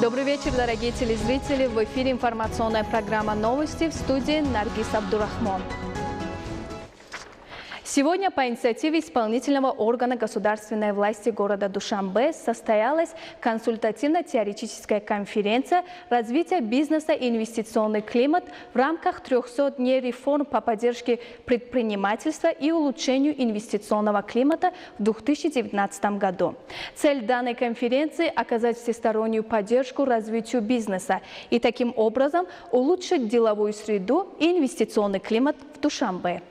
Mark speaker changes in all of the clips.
Speaker 1: Добрый вечер, дорогие телезрители. В эфире информационная программа «Новости», в студии Наргиз Абдурахман. Сегодня по инициативе исполнительного органа государственной власти города Душанбе состоялась консультативно-теоретическая конференция «Развитие бизнеса и инвестиционный климат» в рамках 300 дней реформ по поддержке предпринимательства и улучшению инвестиционного климата в 2019 году. Цель данной конференции – оказать всестороннюю поддержку развитию бизнеса и таким образом улучшить деловую среду и инвестиционный климат в Душанбе.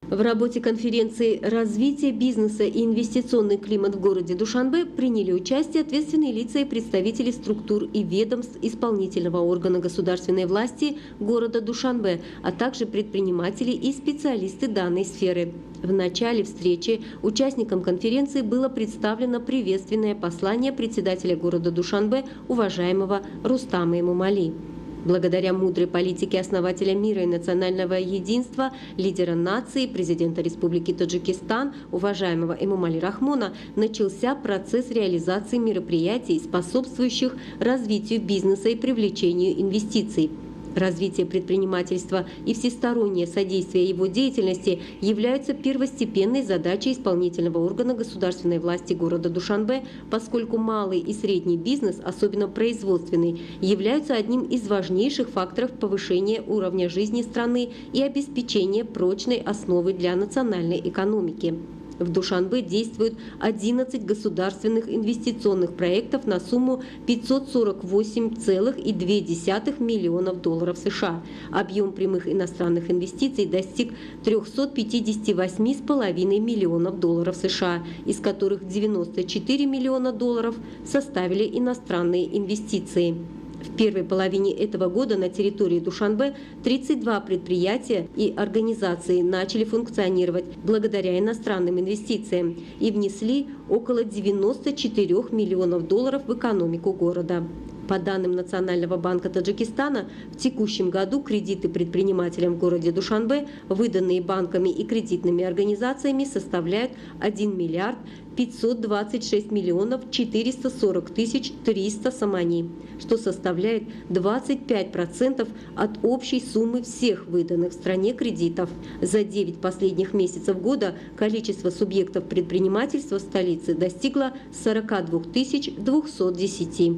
Speaker 2: В работе конференции «Развитие бизнеса и инвестиционный климат в городе Душанбе» приняли участие ответственные лица и представители структур и ведомств исполнительного органа государственной власти города Душанбе, а также предприниматели и специалисты данной сферы. В начале встречи участникам конференции было представлено приветственное послание председателя города Душанбе, уважаемого Рустама Эмомали. Благодаря мудрой политике основателя мира и национального единства, лидера нации, президента Республики Таджикистан, уважаемого Эмомали Рахмона, начался процесс реализации мероприятий, способствующих развитию бизнеса и привлечению инвестиций. Развитие предпринимательства и всестороннее содействие его деятельности являются первостепенной задачей исполнительного органа государственной власти города Душанбе, поскольку малый и средний бизнес, особенно производственный, являются одним из важнейших факторов повышения уровня жизни страны и обеспечения прочной основы для национальной экономики. В Душанбе действуют 11 государственных инвестиционных проектов на сумму $548,2 миллионов США. Объем прямых иностранных инвестиций достиг $358,5 миллионов США, из которых $94 миллиона составили иностранные инвестиции. В первой половине этого года на территории Душанбе 32 предприятия и организации начали функционировать благодаря иностранным инвестициям и внесли около $94 миллионов в экономику города. По данным Национального банка Таджикистана, в текущем году кредиты предпринимателям в городе Душанбе, выданные банками и кредитными организациями, составляют 1 миллиард 526 миллионов 440 тысяч 300 самани, что составляет 25% от общей суммы всех выданных в стране кредитов. За 9 последних месяцев года количество субъектов предпринимательства в столице достигло 42 210.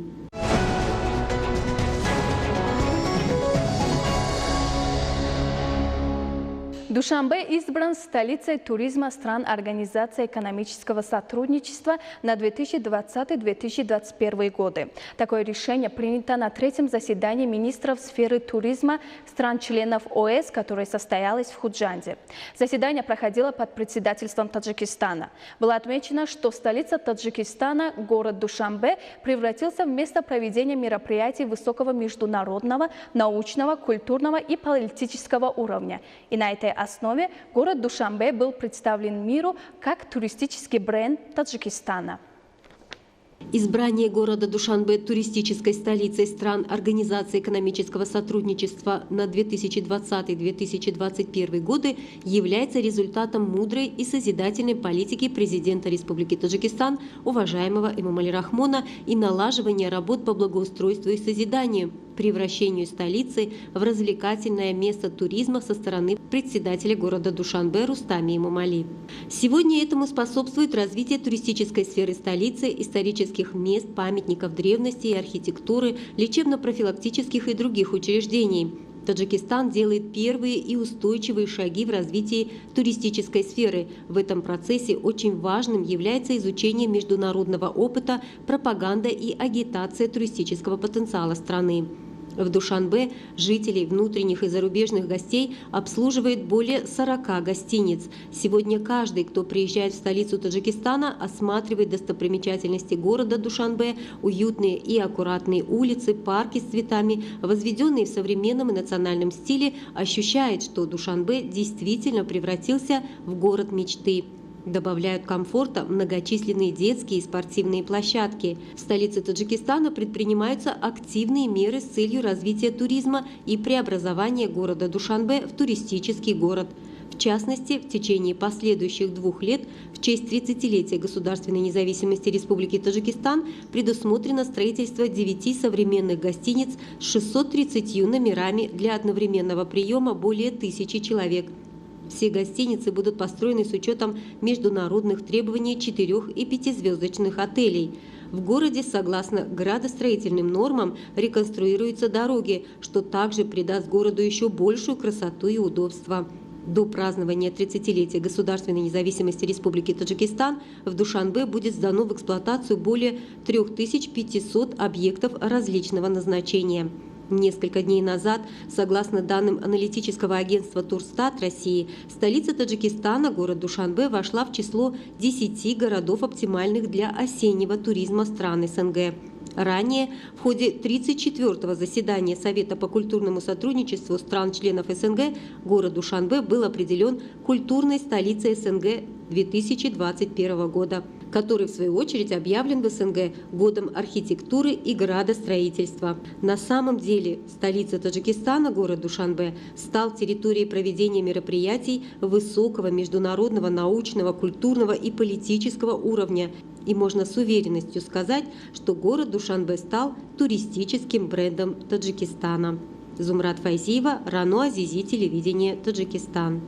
Speaker 1: Душанбе избран столицей туризма стран Организации экономического сотрудничества на 2020-2021 годы. Такое решение принято на третьем заседании министров сферы туризма стран-членов ОЭС, которое состоялось в Худжанде. Заседание проходило под председательством Таджикистана. Было отмечено, что столица Таджикистана, город Душанбе, превратился в место проведения мероприятий высокого международного, научного, культурного и политического уровня. И на этой основе город Душанбе был представлен миру как туристический бренд Таджикистана.
Speaker 2: Избрание города Душанбе туристической столицей стран Организации экономического сотрудничества на 2020-2021 годы является результатом мудрой и созидательной политики президента Республики Таджикистан, уважаемого Эмомали Рахмона, и налаживания работ по благоустройству и созиданию, превращению столицы в развлекательное место туризма со стороны председателя города Душанбе Рустама Эмомали. Сегодня этому способствует развитие туристической сферы столицы, исторических мест, памятников древности и архитектуры, лечебно-профилактических и других учреждений. Таджикистан делает первые и устойчивые шаги в развитии туристической сферы. В этом процессе очень важным является изучение международного опыта, пропаганда и агитация туристического потенциала страны. В Душанбе жителей, внутренних и зарубежных гостей обслуживает более 40 гостиниц. Сегодня каждый, кто приезжает в столицу Таджикистана, осматривает достопримечательности города Душанбе, уютные и аккуратные улицы, парки с цветами, возведенные в современном и национальном стиле, ощущает, что Душанбе действительно превратился в город мечты. Добавляют комфорта многочисленные детские и спортивные площадки. В столице Таджикистана предпринимаются активные меры с целью развития туризма и преобразования города Душанбе в туристический город. В частности, в течение последующих 2 лет в честь 30-летия государственной независимости Республики Таджикистан предусмотрено строительство 9 современных гостиниц с 630 номерами для одновременного приема более 1000 человек. Все гостиницы будут построены с учетом международных требований 4- и 5-звездочных отелей. В городе, согласно градостроительным нормам, реконструируются дороги, что также придаст городу еще большую красоту и удобство. До празднования 30-летия государственной независимости Республики Таджикистан в Душанбе будет сдано в эксплуатацию более 3500 объектов различного назначения. Несколько дней назад, согласно данным аналитического агентства Турстат России, столица Таджикистана, город Душанбе, вошла в число 10 городов оптимальных для осеннего туризма стран СНГ. Ранее, в ходе 34-го заседания Совета по культурному сотрудничеству стран-членов СНГ, город Душанбе был определен культурной столицей СНГ 2021 года, который, в свою очередь, объявлен в СНГ годом архитектуры и градостроительства. На самом деле, столица Таджикистана, город Душанбе, стал территорией проведения мероприятий высокого международного, научного, культурного и политического уровня. И можно с уверенностью сказать, что город Душанбе стал туристическим брендом Таджикистана. Зумрат Файзиева, Рано Азизи, телевидение Таджикистан.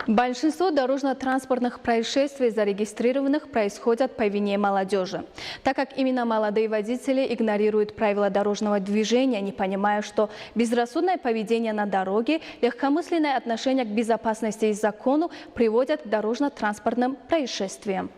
Speaker 1: Большинство дорожно-транспортных происшествий, зарегистрированных, происходят по вине молодежи. Так как именно молодые водители игнорируют правила дорожного движения, не понимая, что безрассудное поведение на дороге, легкомысленное отношение к безопасности и закону приводят к дорожно-транспортным происшествиям.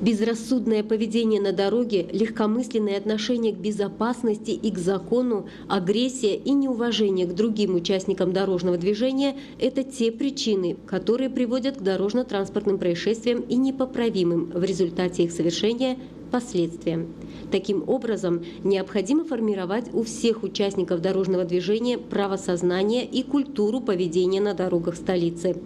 Speaker 2: Безрассудное поведение на дороге, легкомысленное отношение к безопасности и к закону, агрессия и неуважение к другим участникам дорожного движения – это те причины, которые приводят к дорожно-транспортным происшествиям и непоправимым в результате их совершения последствиям. Таким образом, необходимо формировать у всех участников дорожного движения правосознание и культуру поведения на дорогах столицы.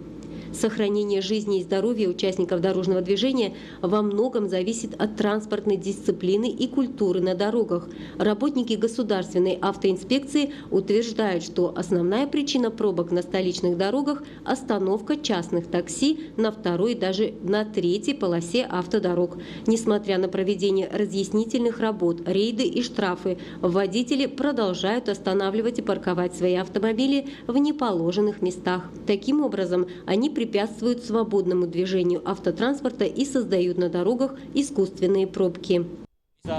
Speaker 2: Сохранение жизни и здоровья участников дорожного движения во многом зависит от транспортной дисциплины и культуры на дорогах. Работники государственной автоинспекции утверждают, что основная причина пробок на столичных дорогах – остановка частных такси на 2-й и даже на 3-й полосе автодорог. Несмотря на проведение разъяснительных работ, рейды и штрафы, водители продолжают останавливать и парковать свои автомобили в неположенных местах. Таким образом, они препятствуют свободному движению автотранспорта и создают на дорогах искусственные пробки.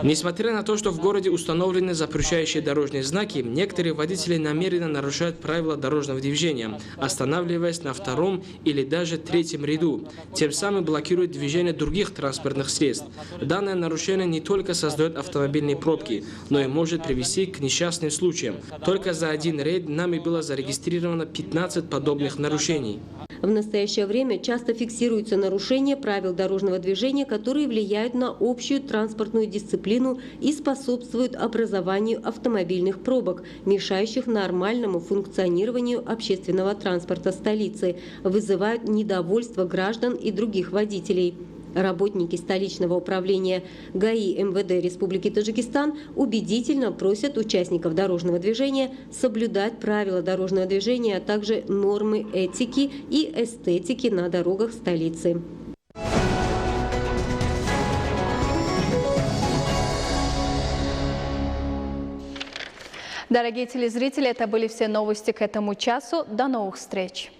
Speaker 3: Несмотря на то, что в городе установлены запрещающие дорожные знаки, некоторые водители намеренно нарушают правила дорожного движения, останавливаясь на 2-м или даже 3-м ряду, тем самым блокируют движение других транспортных средств. Данное нарушение не только создает автомобильные пробки, но и может привести к несчастным случаям. Только за один рейд нами было зарегистрировано 15 подобных нарушений.
Speaker 2: В настоящее время часто фиксируются нарушения правил дорожного движения, которые влияют на общую транспортную дисциплину и способствуют образованию автомобильных пробок, мешающих нормальному функционированию общественного транспорта столицы, вызывают недовольство граждан и других водителей. Работники столичного управления ГАИ МВД Республики Таджикистан убедительно просят участников дорожного движения соблюдать правила дорожного движения, а также нормы этики и эстетики на дорогах столицы.
Speaker 1: Дорогие телезрители, это были все новости к этому часу. До новых встреч!